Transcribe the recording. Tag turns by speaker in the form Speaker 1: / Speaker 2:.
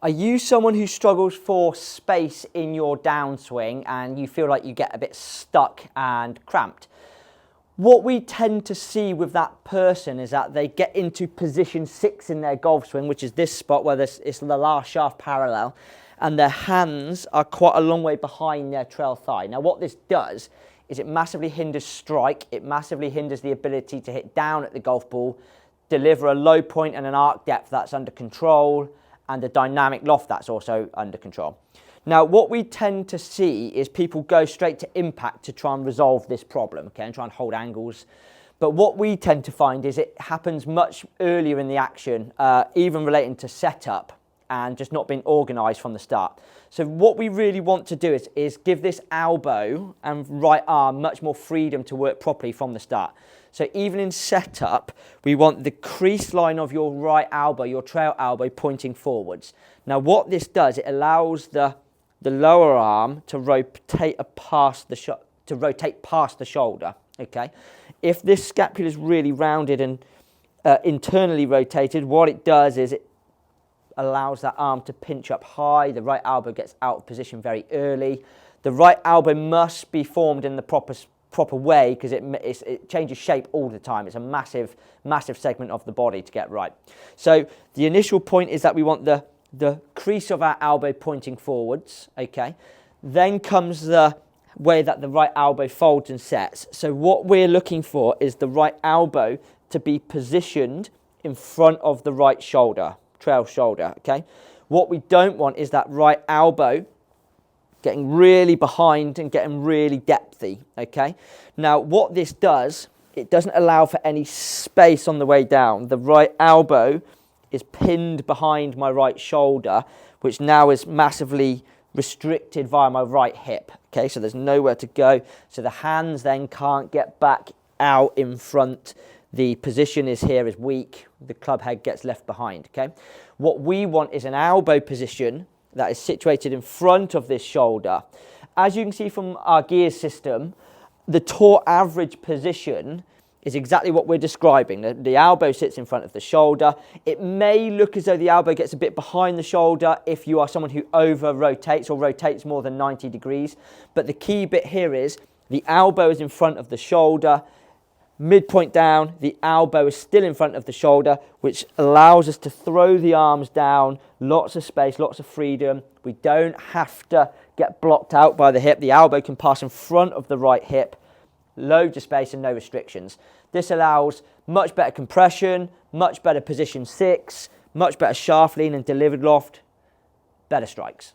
Speaker 1: Are you someone who struggles for space in your downswing and you feel like you get a bit stuck and cramped? What we tend to see with that person is that they get into position 6 in their golf swing, which is this spot where it's the last shaft parallel, and their hands are quite a long way behind their trail thigh. Now what this does is it massively hinders strike, it massively hinders the ability to hit down at the golf ball, deliver a low point and an arc depth that's under control, and a dynamic loft that's also under control. Now, what we tend to see is people go straight to impact to try and resolve this problem, okay, and try and hold angles. But what we tend to find is it happens much earlier in the action, even relating to setup and just not being organised from the start. So what we really want to do is give this elbow and right arm much more freedom to work properly from the start. So even in setup, we want the crease line of your right elbow, your trail elbow, pointing forwards. Now what this does, it allows the lower arm to rotate past the shoulder, okay? If this scapula is really rounded and internally rotated, what it does is it allows that arm to pinch up high. The right elbow gets out of position very early. The right elbow must be formed in the proper way because it changes shape all the time. It's a massive segment of the body to get right. So the initial point is that we want the crease of our elbow pointing forwards, okay? Then comes the way that the right elbow folds and sets. So what we're looking for is the right elbow to be positioned in front of the right shoulder, trail shoulder, okay? What we don't want is that right elbow getting really behind and getting really depthy, okay? Now, what this does, it doesn't allow for any space on the way down. The right elbow is pinned behind my right shoulder, which now is massively restricted via my right hip, okay? So there's nowhere to go. So the hands then can't get back out in front. The position is weak. The club head gets left behind, okay? What we want is an elbow position that is situated in front of this shoulder. As you can see from our gear system, the tour average position is exactly what we're describing. The elbow sits in front of the shoulder. It may look as though the elbow gets a bit behind the shoulder if you are someone who over rotates or rotates more than 90 degrees. But the key bit here is the elbow is in front of the shoulder. Midpoint down, the elbow is still in front of the shoulder, which allows us to throw the arms down, lots of space, lots of freedom. We don't have to get blocked out by the hip. The elbow can pass in front of the right hip, loads of space and no restrictions. This allows much better compression, much better position 6, much better shaft lean and delivered loft, better strikes.